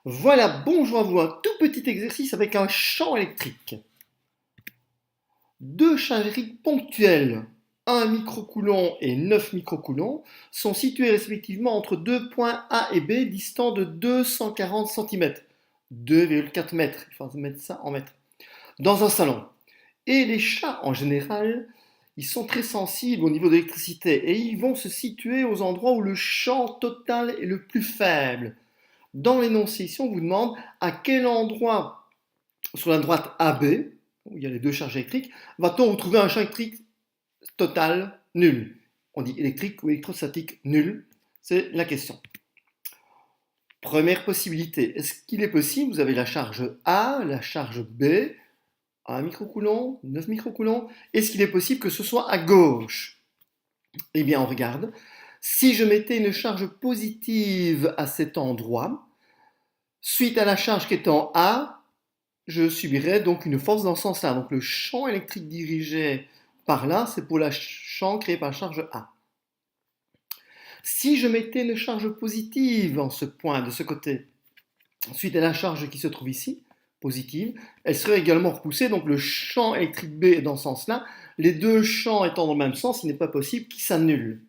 Voilà, bonjour à vous, un tout petit exercice avec un champ électrique. Deux champs électriques ponctuels, 1 microcoulomb et 9 microcoulombs, sont situés respectivement entre deux points A et B distants de 240 cm, 2,4 mètres, il faut mettre ça en mètres, dans un salon. Et les chats, en général, ils sont très sensibles au niveau de l'électricité et ils vont se situer aux endroits où le champ total est le plus faible. Dans l'énoncé ici, on vous demande à quel endroit sur la droite AB, où il y a les deux charges électriques, va-t-on retrouver un champ électrique total nul. On dit électrique ou électrostatique nul, c'est la question. Première possibilité, est-ce qu'il est possible, vous avez la charge A, la charge B, 1 microcoulomb, 9 microcoulombs, est-ce qu'il est possible que ce soit à gauche? Eh bien, on regarde. Si je mettais une charge positive à cet endroit, suite à la charge qui est en A, je subirais donc une force dans ce sens-là. Donc le champ électrique dirigé par là, c'est pour le champ créé par la charge A. Si je mettais une charge positive en ce point, de ce côté, suite à la charge qui se trouve ici, positive, elle serait également repoussée, donc le champ électrique B est dans ce sens-là. Les deux champs étant dans le même sens, il n'est pas possible qu'ils s'annulent.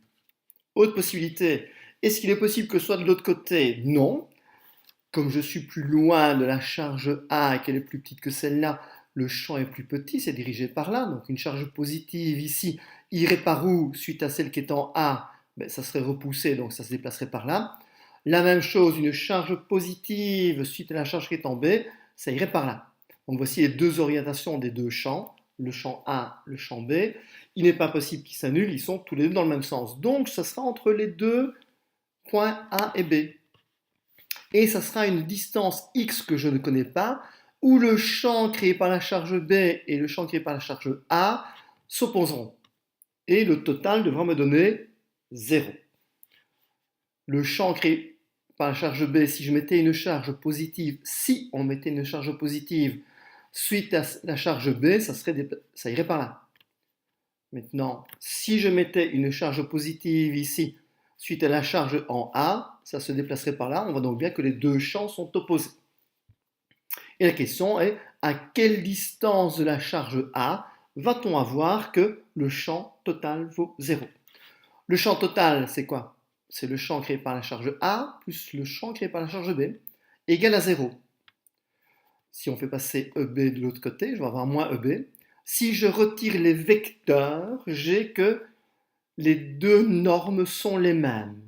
Autre possibilité, est-ce qu'il est possible que ce soit de l'autre côté? Non. Comme je suis plus loin de la charge A et qu'elle est plus petite que celle-là, le champ est plus petit, c'est dirigé par là. Donc une charge positive ici irait par où suite à celle qui est en A? Ça serait repoussé, donc ça se déplacerait par là. La même chose, une charge positive suite à la charge qui est en B, ça irait par là. Donc voici les deux orientations des deux champs, le champ A, le champ B. Il n'est pas possible qu'ils s'annulent, ils sont tous les deux dans le même sens. Donc ça sera entre les deux points A et B. Et ça sera une distance x que je ne connais pas, où le champ créé par la charge B et le champ créé par la charge A s'opposeront. Et le total devra me donner 0. Le champ créé par la charge B, si je mettais une charge positive, si on mettait une charge positive suite à la charge B, ça irait par là. Maintenant, si je mettais une charge positive ici, suite à la charge en A, ça se déplacerait par là. On voit donc bien que les deux champs sont opposés. Et la question est, à quelle distance de la charge A va-t-on avoir que le champ total vaut 0? Le champ total, c'est quoi? C'est le champ créé par la charge A plus le champ créé par la charge B, égal à 0. Si on fait passer EB de l'autre côté, je vais avoir moins EB. Si je retire les vecteurs, j'ai que les deux normes sont les mêmes.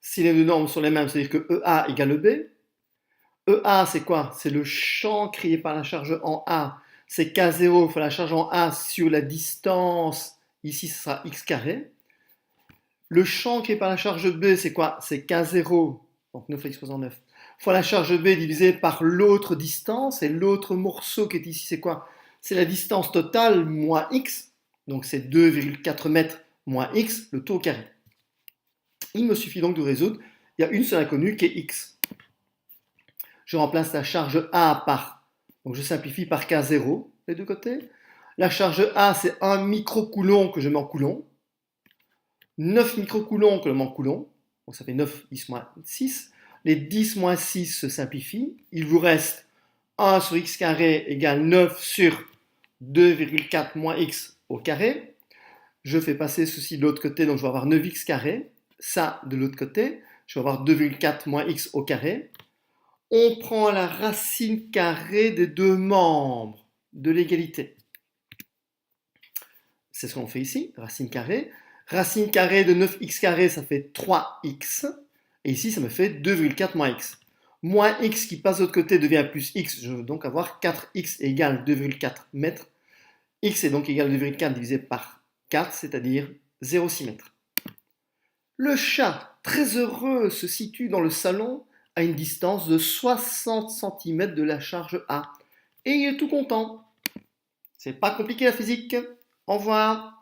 Si les deux normes sont les mêmes, c'est-à-dire que EA égale EB. EA, c'est quoi? C'est le champ créé par la charge en A. C'est K0 fois la charge en A sur la distance. Ici, ce sera x carré. Le champ créé par la charge B, c'est quoi? C'est K0, donc 9 exposant 9, fois la charge B divisé par l'autre distance. Et l'autre morceau qui est ici, c'est quoi? C'est la distance totale moins x. Donc c'est 2,4 mètres moins x, le tout au carré. Il me suffit donc de résoudre. Il y a une seule inconnue qui est x. Je remplace la charge A par, donc je simplifie par K0, les deux côtés. La charge A, c'est 1 microcoulomb que je mets en coulomb. 9 microcoulombs que je mets en coulomb. Donc ça fait 9, 10 moins 6. Les 10 moins 6 se simplifient. Il vous reste 1 sur x carré égale 9 sur 2,4 moins x au carré. Je fais passer ceci de l'autre côté, donc je vais avoir 9x carré. Ça de l'autre côté, je vais avoir 2,4 moins x au carré. On prend la racine carrée des deux membres de l'égalité. C'est ce qu'on fait ici, racine carrée. Racine carrée de 9x carré, ça fait 3x. Et ici, ça me fait 2,4 moins x. Moins x qui passe de l'autre côté devient plus x. Je veux donc avoir 4x égale 2,4 mètres. X est donc égal à 2,4 divisé par 4, c'est-à-dire 0,6 mètres. Le chat, très heureux, se situe dans le salon à une distance de 60 cm de la charge A. Et il est tout content. C'est pas compliqué la physique. Au revoir.